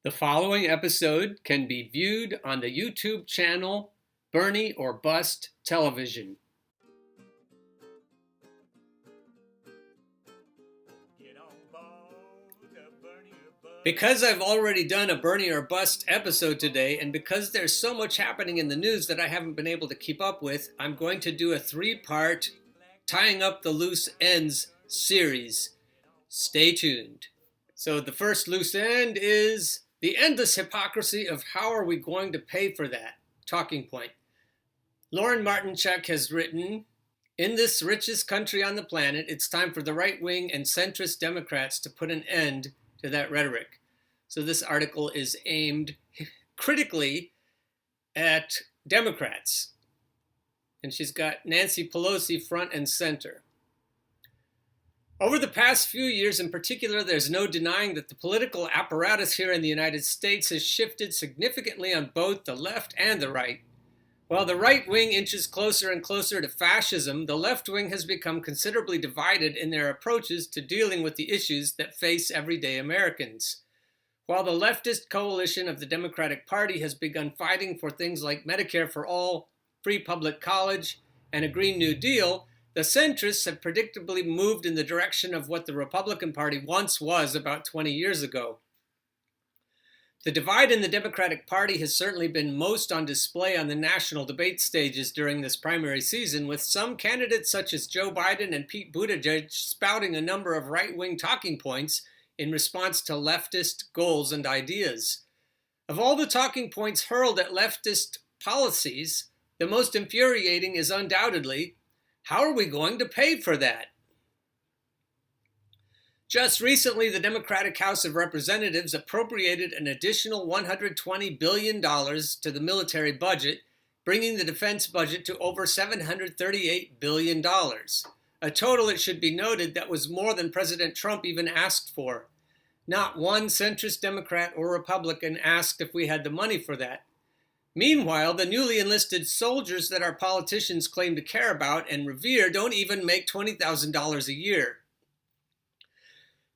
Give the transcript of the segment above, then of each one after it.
The following episode can be viewed on the YouTube channel Bernie or Bust Television. Because I've already done a Bernie or Bust episode today, and because there's so much happening in the news that I haven't been able to keep up with, I'm going to do a three-part Tying Up the Loose Ends series. Stay tuned. So the first loose end is the endless hypocrisy of how are we going to pay for that? Talking point. Lauren Martinchuk has written, "In this richest country on the planet, it's time for the right-wing and centrist Democrats to put an end to that rhetoric." So this article is aimed critically at Democrats. And she's got Nancy Pelosi front and center. Over the past few years in particular, there's no denying that the political apparatus here in the United States has shifted significantly on both the left and the right. While the right wing inches closer and closer to fascism, the left wing has become considerably divided in their approaches to dealing with the issues that face everyday Americans. While the leftist coalition of the Democratic Party has begun fighting for things like Medicare for all, free public college, and a Green New Deal, the centrists have predictably moved in the direction of what the Republican Party once was about 20 years ago. The divide in the Democratic Party has certainly been most on display on the national debate stages during this primary season, with some candidates such as Joe Biden and Pete Buttigieg spouting a number of right-wing talking points in response to leftist goals and ideas. Of all the talking points hurled at leftist policies, the most infuriating is undoubtedly, how are we going to pay for that? Just recently, the Democratic House of Representatives appropriated an additional $120 billion to the military budget, bringing the defense budget to over $738 billion. A total, it should be noted, that was more than President Trump even asked for. Not one centrist Democrat or Republican asked if we had the money for that. Meanwhile, the newly enlisted soldiers that our politicians claim to care about and revere don't even make $20,000 a year.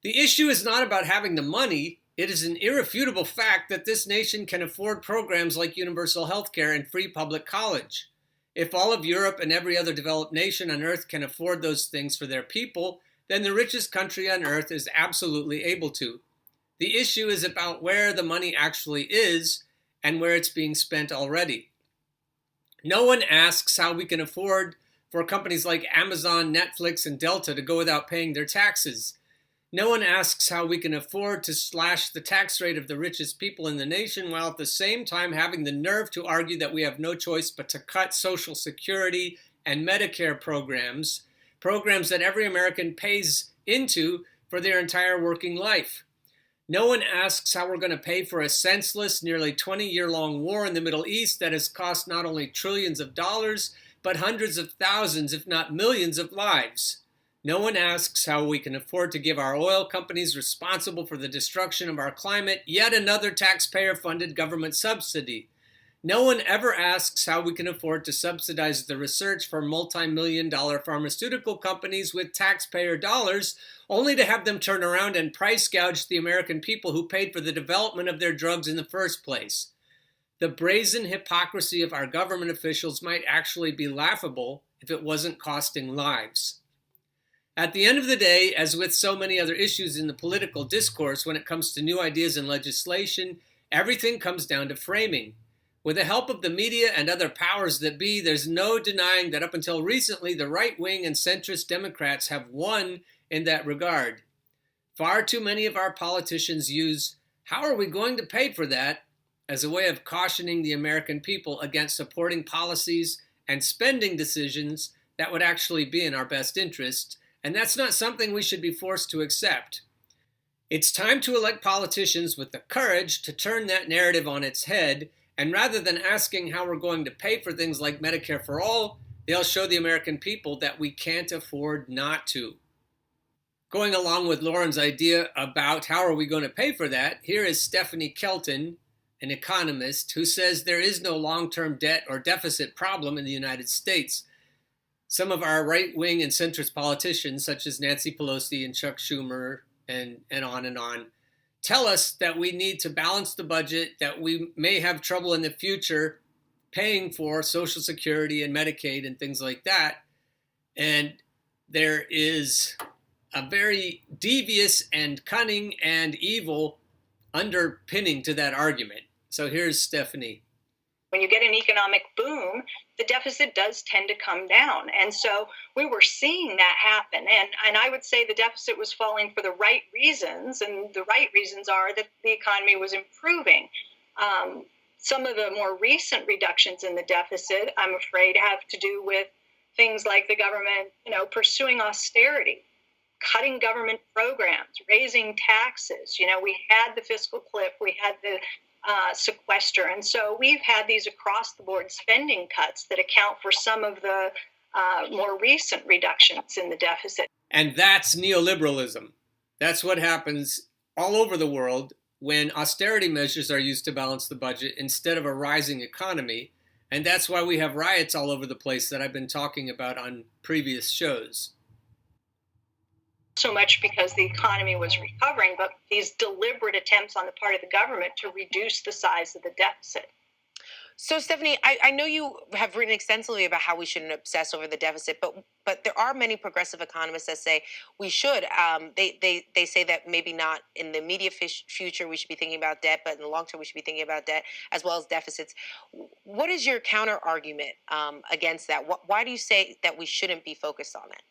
The issue is not about having the money. It is an irrefutable fact that this nation can afford programs like universal health care and free public college. If all of Europe and every other developed nation on earth can afford those things for their people, then the richest country on earth is absolutely able to. The issue is about where the money actually is and where it's being spent already. No one asks how we can afford for companies like Amazon, Netflix, and Delta to go without paying their taxes. No one asks how we can afford to slash the tax rate of the richest people in the nation while at the same time having the nerve to argue that we have no choice but to cut Social Security and Medicare programs that every American pays into for their entire working life. No one asks how we're going to pay for a senseless, nearly 20-year-long war in the Middle East that has cost not only trillions of dollars, but hundreds of thousands, if not millions of lives. No one asks how we can afford to give our oil companies responsible for the destruction of our climate yet another taxpayer-funded government subsidy. No one ever asks how we can afford to subsidize the research for multi-million-dollar pharmaceutical companies with taxpayer dollars, only to have them turn around and price gouge the American people who paid for the development of their drugs in the first place. The brazen hypocrisy of our government officials might actually be laughable if it wasn't costing lives. At the end of the day, as with so many other issues in the political discourse when it comes to new ideas and legislation, everything comes down to framing. With the help of the media and other powers that be, there's no denying that up until recently, the right-wing and centrist Democrats have won in that regard. Far too many of our politicians use, "How are we going to pay for that?" as a way of cautioning the American people against supporting policies and spending decisions that would actually be in our best interest, and that's not something we should be forced to accept. It's time to elect politicians with the courage to turn that narrative on its head, and rather than asking how we're going to pay for things like Medicare for all, they'll show the American people that we can't afford not to. Going along with Lauren's idea about how are we going to pay for that, here is Stephanie Kelton, an economist, who says there is no long-term debt or deficit problem in the United States. Some of our right-wing and centrist politicians, such as Nancy Pelosi and Chuck Schumer and on, tell us that we need to balance the budget, that we may have trouble in the future paying for Social Security and Medicaid and things like that. And there is a very devious and cunning and evil underpinning to that argument. So here's Stephanie. When you get an economic boom, the deficit does tend to come down. And so we were seeing that happen. And I would say the deficit was falling for the right reasons. And the right reasons are that the economy was improving. Some of the more recent reductions in the deficit, I'm afraid, have to do with things like the government, pursuing austerity, cutting government programs, raising taxes. We had the fiscal cliff, we had the sequester. And so we've had these across-the-board spending cuts that account for some of the more recent reductions in the deficit. And that's neoliberalism. That's what happens all over the world when austerity measures are used to balance the budget instead of a rising economy. And that's why we have riots all over the place that I've been talking about on previous shows. So much because the economy was recovering, but these deliberate attempts on the part of the government to reduce the size of the deficit. So, Stephanie, I know you have written extensively about how we shouldn't obsess over the deficit, but there are many progressive economists that say we should. They say that maybe not in the immediate future we should be thinking about debt, but in the long term we should be thinking about debt as well as deficits. What is your counter argument against that? Why do you say that we shouldn't be focused on it?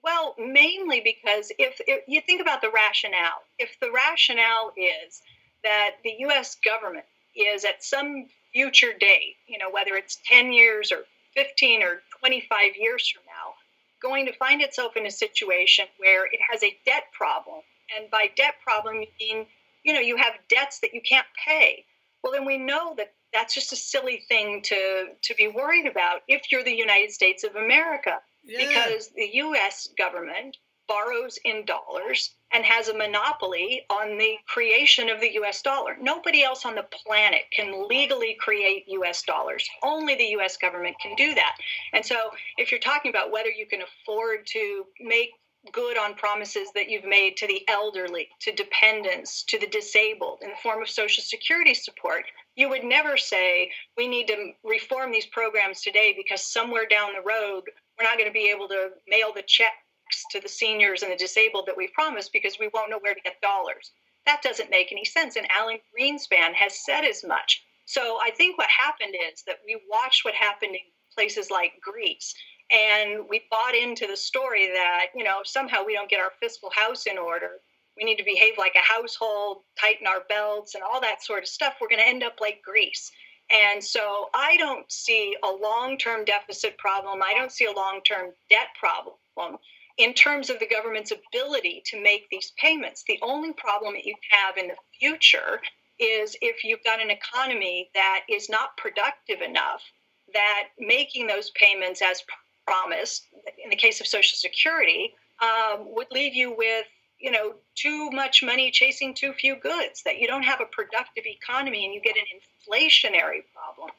Well, mainly because if you think about the rationale, if the rationale is that the U.S. government is at some future date, whether it's 10 years or 15 or 25 years from now, going to find itself in a situation where it has a debt problem. And by debt problem, you mean, you have debts that you can't pay. Well, then we know that that's just a silly thing to be worried about if you're the United States of America. Yeah. Because the U.S. government borrows in dollars and has a monopoly on the creation of the U.S. dollar. Nobody else on the planet can legally create U.S. dollars. Only the U.S. government can do that. And so if you're talking about whether you can afford to make good on promises that you've made to the elderly, to dependents, to the disabled in the form of Social Security support, you would never say we need to reform these programs today because somewhere down the road we're not going to be able to mail the checks to the seniors and the disabled that we promised because we won't know where to get dollars. That doesn't make any sense. And Alan Greenspan has said as much. So I think what happened is that we watched what happened in places like Greece. And we bought into the story that, somehow we don't get our fiscal house in order. We need to behave like a household, tighten our belts, and all that sort of stuff. We're going to end up like Greece. And so I don't see a long-term deficit problem. I don't see a long-term debt problem in terms of the government's ability to make these payments. The only problem that you have in the future is if you've got an economy that is not productive enough, that making those payments as promised, in the case of Social Security, would leave you with too much money chasing too few goods, that you don't have a productive economy and you get an inflationary problem.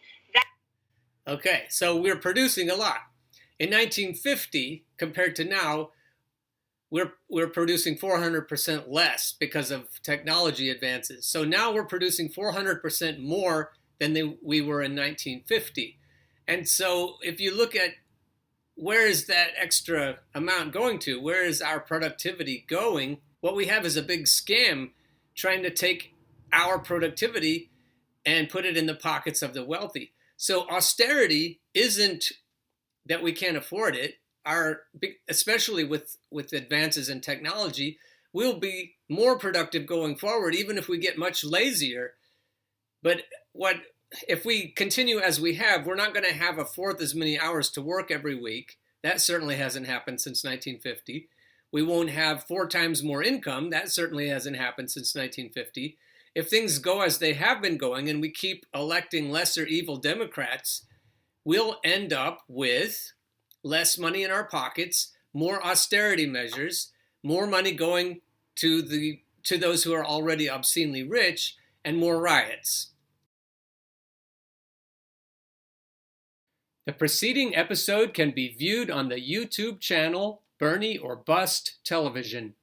Okay, so we're producing a lot. In 1950, compared to now, we're producing 400% less because of technology advances. So now we're producing 400% more than we were in 1950. And so if you look at where is that extra amount going to? Where is our productivity going? What we have is a big scam trying to take our productivity and put it in the pockets of the wealthy. So austerity isn't that we can't afford it. Especially with advances in technology, we'll be more productive going forward, even if we get much lazier. But if we continue as we have, we're not going to have a fourth as many hours to work every week. That certainly hasn't happened since 1950. We won't have 4 times more income. That certainly hasn't happened since 1950. If things go as they have been going and we keep electing lesser evil Democrats, we'll end up with less money in our pockets, more austerity measures, more money going to those who are already obscenely rich, and more riots. The preceding episode can be viewed on the YouTube channel Bernie or Bust Television.